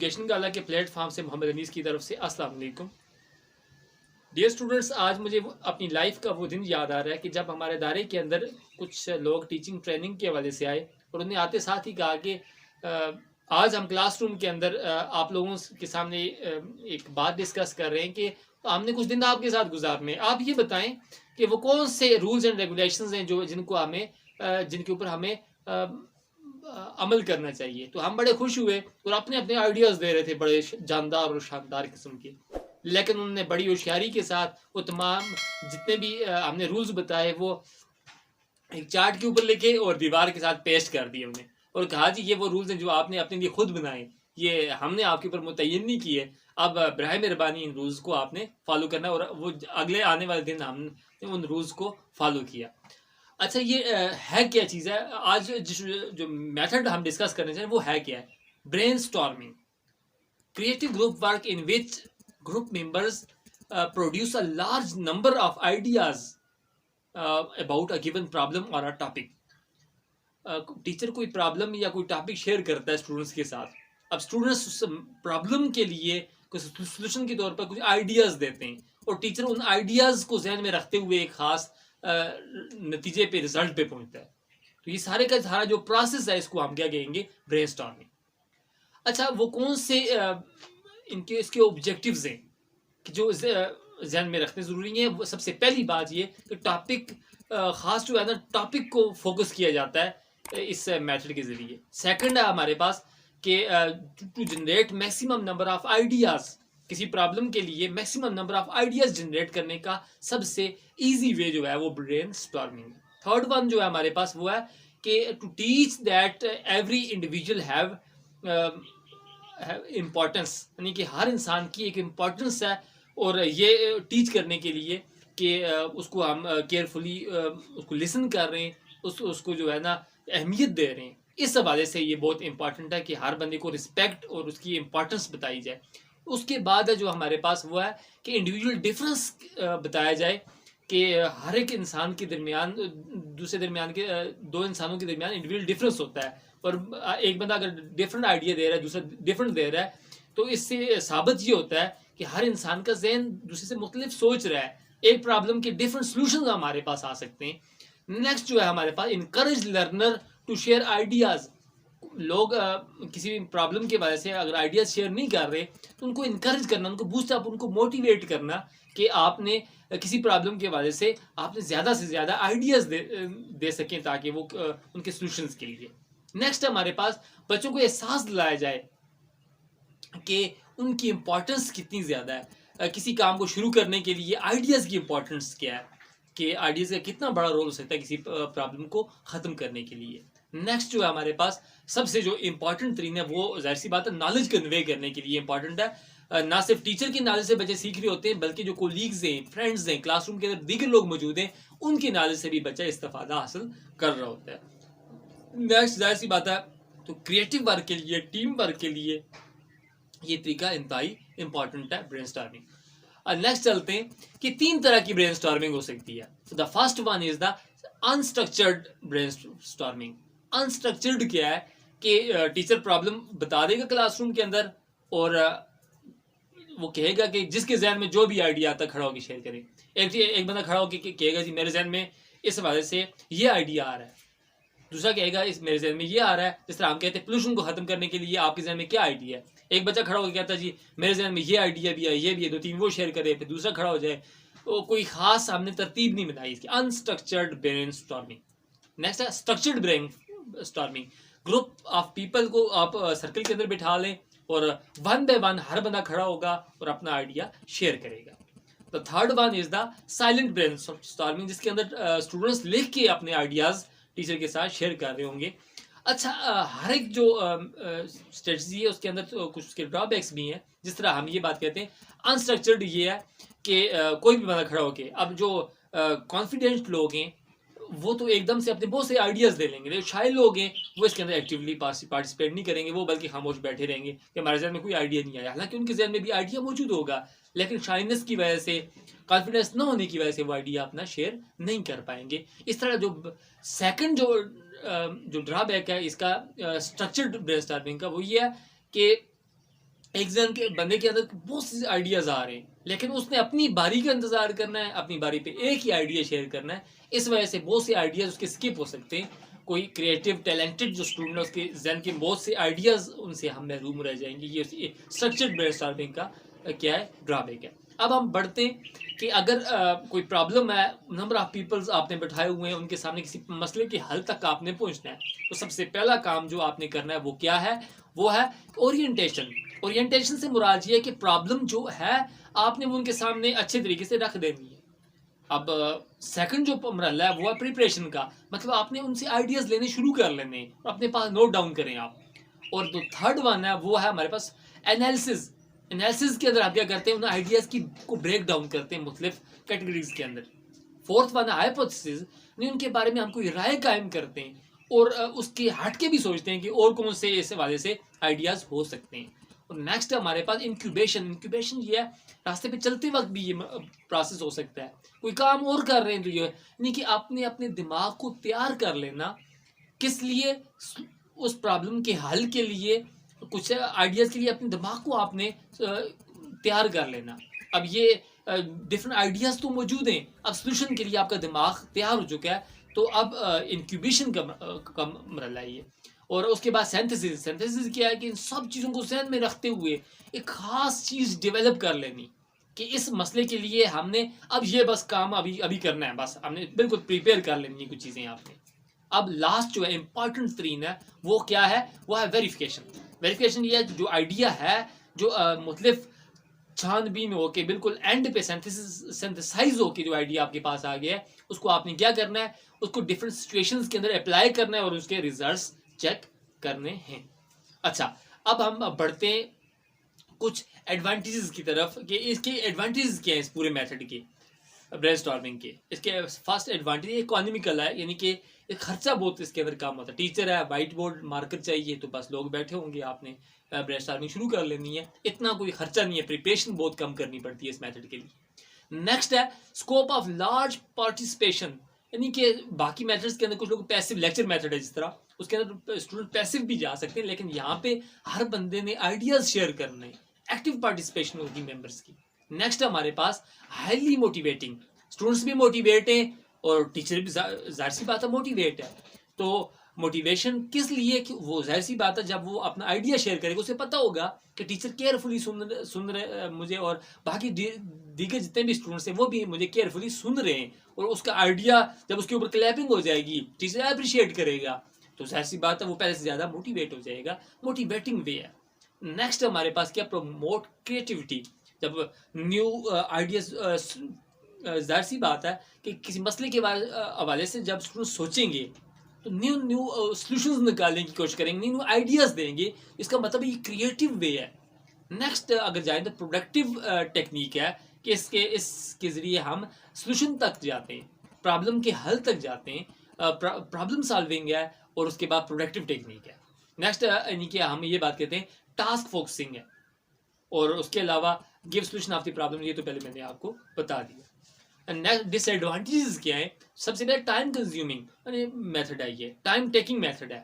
Education का अलग के प्लेटफॉर्म से मोहम्मद अनीस की तरफ से अस्सलाम वालेकुम। डियर स्टूडेंट्स, आज मुझे अपनी लाइफ का वो दिन याद आ रहा है कि जब हमारे इदारे के अंदर कुछ लोग टीचिंग ट्रेनिंग के हवाले से आए और उन्हें आते साथ ही कहा कि आज हम क्लासरूम के अंदर आप लोगों के सामने एक बात डिस्कस कर रहे हैं कि हमने कुछ दिन आपके साथ गुजारने, आप ये बताएं कि वो कौन से रूल्स एंड रेगुलेशंस हैं जो जिनको हमें जिनके ऊपर हमें अमल करना चाहिए। तो हम बड़े खुश हुए और अपने अपने आइडियाज़ दे रहे थे बड़े जानदार और शानदार किस्म के, लेकिन उन्होंने बड़ी होशियारी के साथ वो तमाम जितने भी हमने रूल्स बताए वो एक चार्ट के ऊपर लिखे और दीवार के साथ पेस्ट कर दिए उन्हें और कहा जी ये वो रूल्स हैं जो आपने अपने लिए खुद बनाए, ये हमने आपके ऊपर मुतय्यन नहीं किए। अब बराए मेहरबानी इन रूल्स को आपने फॉलो करना। और वो अगले आने वाले दिन हमने उन रूल्स को फॉलो किया। अच्छा, ये है क्या चीज़ है? आज जो मेथड हम डिस्कस करने चाहिए वो है क्या है? Brain storming, creative group work in which group members produce a large number of ideas about a given problem और अ टॉपिक। टीचर कोई प्रॉब्लम या कोई टॉपिक शेयर करता है स्टूडेंट्स के साथ। अब स्टूडेंट्स उस प्रॉब्लम के लिए कुछ सोल्यूशन के तौर पर कुछ आइडियाज़ देते हैं और टीचर उन आइडियाज़ को जहन में रखते हुए एक ख़ास नतीजे पे, रिजल्ट पे पहुंचता है। तो ये सारे का सारा जो प्रोसेस है इसको हम क्या कहेंगे? ब्रेनस्टॉर्मिंग। अच्छा, वो कौन से इनके इसके ऑब्जेक्टिव्स हैं कि जो जहन में रखने ज़रूरी है? वो सबसे पहली बात ये कि टॉपिक ख़ास जो है ना, टॉपिक को फोकस किया जाता है इस मेथड के ज़रिए। सेकंड है हमारे पास कि to generate maximum number of ideas, किसी प्रॉब्लम के लिए maximum number of ideas generate करने का सबसे इजी वे जो है वो ब्रेन स्टॉर्मिंग है। थर्ड वन जो है हमारे पास वो है कि to teach that every individual have importance, यानी कि हर इंसान की एक इम्पोर्टेंस है और ये टीच करने के लिए कि उसको हम केयरफुली उसको लिसन कर रहे हैं, उसको जो है ना अहमियत दे रहे हैं। इस हवाले से ये बहुत इंपॉर्टेंट है कि हर बंदे को रिस्पेक्ट और उसकी इम्पोर्टेंस बताई जाए। उसके बाद है जो हमारे पास वो है कि इंडिविजुअल डिफरेंस बताया जाए कि हर एक इंसान के दरमियान दूसरे दरमियान के दो इंसानों के दरमियान इंडिविजुअल डिफरेंस होता है और एक बंदा अगर डिफरेंट आइडिया दे रहा है, दूसरा डिफरेंट दे रहा है, तो इससे साबित ये होता है कि हर इंसान का जहन दूसरे से मुख्तलिफ सोच रहा है। एक प्रॉब्लम के डिफरेंट सोल्यूशन हमारे पास आ सकते हैं। नेक्स्ट जो है हमारे पास encourage learner to share ideas. लोग किसी भी प्रॉब्लम की वजह से अगर आइडियाज शेयर नहीं कर रहे तो उनको इनकरेज करना, उनको बूस्ट अप, उनको मोटिवेट करना कि आपने किसी प्रॉब्लम की वजह से आपने ज़्यादा से ज़्यादा आइडियाज़ दे सकें ताकि वो उनके सॉल्यूशंस के लिए। नेक्स्ट हमारे पास बच्चों को एहसास दिलाया जाए कि उनकी इम्पोर्टेंस कितनी ज़्यादा है। किसी काम को शुरू करने के लिए आइडियाज़ की इम्पोर्टेंस क्या है, कि आइडियाज़ का कितना बड़ा रोल हो सकता है किसी प्रॉब्लम को ख़त्म करने के लिए। नेक्स्ट जो है हमारे पास सबसे जो इम्पोर्टेंट तरीन है वो जाहिर सी बात है नॉलेज कन्वे करने के लिए इम्पोर्टेंट है। ना सिर्फ टीचर की नॉलेज से बच्चे सीख रहे होते हैं बल्कि जो कोलीग्स हैं, फ्रेंड्स हैं, क्लासरूम के अंदर दीगर लोग मौजूद हैं, उनकी नॉलेज से भी बच्चा इस्तेफादा हासिल कर रहा होता है। नेक्स्ट जाहिर सी बात है तो क्रिएटिव वर्क के लिए, टीम वर्क के लिए ये तरीका इंतहाई इंपॉर्टेंट है ब्रेनस्टॉर्मिंग। नेक्स्ट चलते हैं कि 3 तरह की ब्रेनस्टॉर्मिंग हो सकती है। The first one is the unstructured brainstorming. Unstructured क्या है कि टीचर प्रॉब्लम बता देगा क्लासरूम के अंदर और वो कहेगा कि जिसके जहन में जो भी आइडिया आता खड़ा होकर शेयर करें। एक बंदा खड़ा होकर कहेगा जी मेरे जहन में इस हवाले से ये आइडिया आ रहा है, दूसरा कहेगा इस मेरे जहन में ये आ रहा है। जिस तरह हम कहते हैं पोल्यूशन को खत्म करने के लिए आपके जहन में क्या आइडिया है, एक बच्चा खड़ा होकर कहता है जी मेरे जहन में ये आइडिया भी है, ये भी है, 2-3 वो शेयर करे, फिर दूसरा खड़ा हो जाए। तो कोई खास हमने तरतीब नहीं बनाई इसकी। Unstructured brain storming. नेक्स्ट है structured brain storming. Group of people को आप सर्कल के अंदर बिठा लें और वन बाय वन हर बंदा खड़ा होगा और अपना आइडिया शेयर करेगा। The third one is the silent brain storming, जिसके अंदर स्टूडेंट्स लिख के अपने आइडियाज टीचर के साथ शेयर कर रहे होंगे। अच्छा, हर एक जो स्ट्रेटजी है उसके अंदर तो कुछ उसके ड्रॉबैक्स भी हैं। जिस तरह हम ये बात कहते हैं अनस्ट्रक्चर्ड ये है कि कोई भी बंदा खड़ा होके, अब जो कॉन्फिडेंट लोग हैं वो तो एकदम से अपने बहुत से आइडियाज़ दे लेंगे, लेकिन शायर लोग हैं वो इसके अंदर एक्टिवली पार्टिसिपेट नहीं करेंगे, वो बल्कि खामोश बैठे रहेंगे कि हमारे जहन में कोई आइडिया नहीं आया। हालांकि उनके जहन में भी आइडिया मौजूद होगा, लेकिन शाइनेस की वजह से, कॉन्फिडेंस न होने की वजह से वो आइडिया अपना शेयर नहीं कर पाएंगे। इस तरह जो सेकंड जो ड्रॉबैक है इसका स्ट्रक्चर्ड ब्रेनस्टॉर्मिंग का वो ये है कि एक जन के बंदे के अंदर बहुत से आइडियाज आ रहे हैं, लेकिन उसने अपनी बारी का इंतजार करना है, अपनी बारी पे एक ही आइडिया शेयर करना है। इस वजह से बहुत से आइडियाज उसके स्किप हो सकते हैं। कोई क्रिएटिव टैलेंटेड जो स्टूडेंट है उसके जहन के बहुत से आइडियाज उनसे हम महरूम रह जाएंगे। ये स्ट्रक्चर्ड ब्रेनस्टॉर्मिंग का क्या है, ड्रॉबैक है। अब हम बढ़ते हैं कि अगर कोई प्रॉब्लम है, नंबर ऑफ पीपल्स आपने बैठाए हुए हैं, उनके सामने किसी मसले के हल तक आपने पहुंचना है, तो सबसे पहला काम जो आपने करना है वो क्या है, वो है ओरिएंटेशन। ओरिएंटेशन से मुराद ये है कि प्रॉब्लम जो है आपने वो उनके सामने अच्छे तरीके से रख देनी है। अब सेकंड जो मरहला है वो है प्रिपरेशन का, मतलब आपने उनसे आइडियाज लेने शुरू कर लेने और अपने पास नोट डाउन करें आप। और जो थर्ड वन है वो है हमारे पास एनालिसिस। एनालिसिस के अंदर आप क्या करते हैं, उन आइडियाज की को ब्रेक डाउन करते हैं मुख्तलिफ कैटेगरीज के अंदर। फोर्थ वन है हाइपोथेसिस, उनके बारे में हम कोई राय कायम करते हैं और उसके हट के भी सोचते हैं कि और कौन से इस हवाले से आइडियाज हो सकते हैं। और नेक्स्ट है हमारे पास इंक्यूबेशन। इंक्यूबेशन ये है, रास्ते पे चलते वक्त भी ये प्रोसेस हो सकता है, कोई काम और कर रहे हैं तो ये यानी कि आपने अपने दिमाग को तैयार कर लेना, किस लिए, उस प्रॉब्लम के हल के लिए, कुछ आइडियाज के लिए अपने दिमाग को आपने तैयार कर लेना। अब ये डिफरेंट आइडियाज तो मौजूद हैं, अब सोल्यूशन के लिए आपका दिमाग तैयार हो चुका है, तो अब इंक्यूबेशन का मरहला है ये। और उसके बाद सिंथेसिस। सिंथेसिस क्या है कि इन सब चीज़ों को जहन में रखते हुए एक खास चीज़ डेवलप कर लेनी कि इस मसले के लिए हमने अब ये बस काम अभी अभी करना है, बस हमने बिल्कुल प्रिपेयर कर लेनी है कुछ चीज़ें आपने। अब लास्ट जो है इंपॉर्टेंट तरीन है वो क्या है, वो है वेरिफिकेशन। वेरिफिकेशन ये है जो आइडिया है जो मुख्तलिफ छानबीन हो के बिल्कुल एंड पे सिंथेसाइज हो के जो आइडिया आपके पास आ गया है, उसको आपने क्या करना है, उसको डिफरेंट सिचुएशंस के अंदर अप्लाई करना है और उसके रिजल्ट्स चेक करने हैं। अच्छा, अब हम बढ़ते हैं कुछ एडवांटेजेस की तरफ कि इसके एडवांटेजेस क्या है इस पूरे मेथड के, ब्रेनस्टॉर्मिंग के। इसके फर्स्ट एडवांटेज इकोनॉमिकल है, यानी कि खर्चा बहुत इसके अंदर कम होता है। टीचर है, वाइट बोर्ड मार्कर चाहिए, तो बस लोग बैठे होंगे, आपने ब्रेनस्टॉर्मिंग शुरू कर लेनी है, इतना कोई खर्चा नहीं है, प्रिपरेशन बहुत कम करनी पड़ती है इस मेथड के लिए। नेक्स्ट है स्कोप ऑफ लार्ज पार्टिसिपेशन, यानी कि बाकी मेथड्स के अंदर कुछ लोग पैसिव लेक्चर मेथड है जिस तरह, उसके अंदर स्टूडेंट पैसिव भी जा सकते हैं, लेकिन यहाँ पे हर बंदे ने आइडियाज शेयर करने, एक्टिव पार्टिसिपेशन होगी मेंबर्स की। नेक्स्ट हमारे पास हाईली मोटिवेटिंग, स्टूडेंट्स भी मोटिवेट हैं और टीचर भी जाहिर सी बात है मोटिवेट है। तो मोटिवेशन किस लिए, कि वो जाहिर सी बात है जब वो अपना आइडिया शेयर करेगा उसे पता होगा कि टीचर केयरफुली सुन रहे मुझे, और बाकी दीगर जितने भी स्टूडेंट्स हैं वो भी मुझे केयरफुली सुन रहे हैं, और उसका आइडिया जब उसके ऊपर क्लैपिंग हो जाएगी, टीचर अप्रिशिएट करेगा, तो जाहिर सी बात है वो पहले से ज़्यादा मोटिवेट हो जाएगा। मोटिवेटिंग वे है। नेक्स्ट हमारे पास क्या, प्रोमोट क्रिएटिविटी। जब न्यू आइडियाज, जाहिर सी बात है कि किसी मसले के हवाले से जब स्टूडेंट सोचेंगे तो न्यू न्यू सॉल्यूशंस निकालने की कोशिश करेंगे, न्यू आइडियाज देंगे, इसका मतलब ये क्रिएटिव वे है। नेक्स्ट अगर जाए तो प्रोडक्टिव टेक्निक है कि इसके ज़रिए हम सॉल्यूशन तक जाते हैं, प्रॉब्लम के हल तक जाते हैं, प्रॉब्लम सॉल्विंग है, और उसके बाद प्रोडक्टिव टेक्निक है। नेक्स्ट यानी कि हम ये बात कहते हैं टास्क फोकसिंग है, और उसके अलावा give solution of the problem, ये तो पहले मैंने आपको बता दिया। नेक्स्ट डिसएडवांटेजेस क्या है, सबसे पहले टाइम कंज्यूमिंग मेथड है, ये टाइम टेकिंग मेथड है,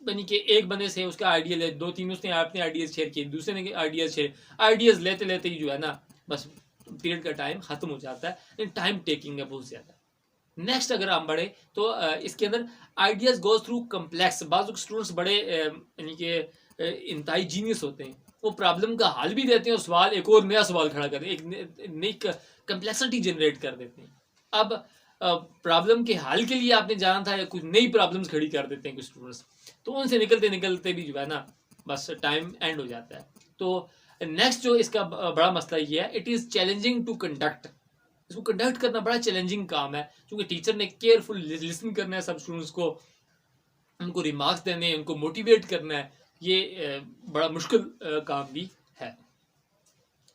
यानी कि एक बंदे से उसका आइडिया ले, दो तीन उसने अपने आइडियाज शेयर किए, दूसरे ने आइडियाज शेयर, आइडियाज लेते लेते ही जो है ना बस पीरियड का टाइम खत्म हो जाता है, लेकिन टाइम टेकिंग है बहुत ज़्यादा। नेक्स्ट अगर हम बढ़े तो इसके अंदर आइडियाज गोज थ्रू कम्प्लेक्स। बाज़ स्टूडेंट्स बड़े यानी कि इंतहाई जीनियस होते हैं, वो प्रॉब्लम का हल भी देते हैं और सवाल एक और नया सवाल खड़ा करते हैं, एक नई कम्प्लेक्सिटी जनरेट कर देते हैं। अब प्रॉब्लम के हल के लिए आपने जाना था, कुछ नई प्रॉब्लम्स खड़ी कर देते हैं कुछ स्टूडेंट्स, तो उनसे निकलते निकलते भी जो है ना बस टाइम एंड हो जाता है। तो नेक्स्ट जो इसका बड़ा मसला ये है, it is challenging to conduct. इसको कंडक्ट करना बड़ा चैलेंजिंग काम है, क्योंकि टीचर ने केयरफुल लिसन करना है सब स्टूडेंट्स को, उनको रिमार्क्स देने हैं, उनको मोटिवेट करना है, ये बड़ा मुश्किल काम भी है।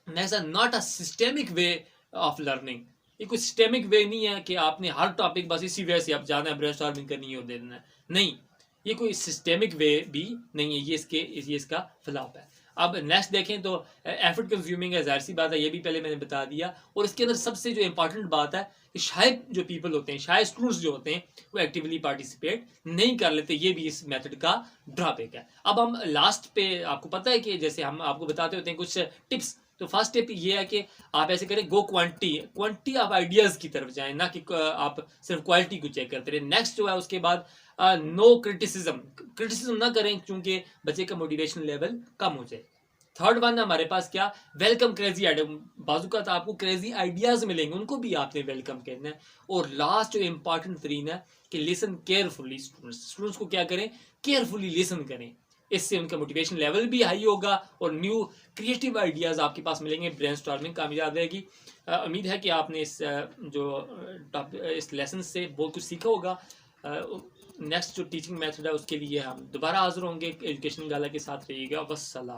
Next not a systemic way of learning, ये कोई सिस्टेमिक वे नहीं है कि आपने हर टॉपिक बस इसी वे से आप जाना है, ब्रेनस्टॉर्मिंग करनी है और दे देना है, नहीं, ये कोई सिस्टेमिक वे भी नहीं है, ये इसका फ्लॉप है। अब नेक्स्ट देखें तो एफर्ट कंज्यूमिंग है, ज़ाहिर सी बात है, ये भी पहले मैंने बता दिया। और इसके अंदर सबसे जो इंपॉर्टेंट बात है कि शायद जो पीपल होते हैं, शायद स्टूडेंट्स जो होते हैं, वो एक्टिवली पार्टिसिपेट नहीं कर लेते, ये भी इस मेथड का ड्रॉबैक है। अब हम लास्ट पे, आपको पता है कि जैसे हम आपको बताते होते हैं कुछ टिप्स, तो फर्स्ट टिप ये है कि आप ऐसे करें, गो क्वांटिटी ऑफ आइडियाज़ की तरफ जाएं, ना कि आप सिर्फ क्वालिटी को चेक करते रहे। नेक्स्ट जो है उसके बाद नो क्रिटिसिज्म ना करें, क्योंकि बच्चे का मोटिवेशन लेवल कम हो जाए। थर्ड वन है हमारे पास क्या, वेलकम क्रेजी आइडिया। बाजू का तो आपको क्रेजी आइडियाज मिलेंगे, उनको भी आपने वेलकम करना है। और लास्ट जो इंपॉर्टेंट तरीन है कि लिसन केयरफुली। स्टूडेंट्स को क्या करें, केयरफुली लिसन करें, इससे उनका मोटिवेशन लेवल भी हाई होगा और न्यू क्रिएटिव आइडियाज आपके पास मिलेंगे, ब्रेनस्टॉर्मिंग कामयाब रहेगी। उम्मीद है कि आपने इस लेसन से बहुत कुछ सीखा होगा। नेक्स्ट जो टीचिंग मेथड है उसके लिए हम दोबारा हाजिर होंगे एजुकेशन गाला के साथ। रहिएगा। वस्सलाम।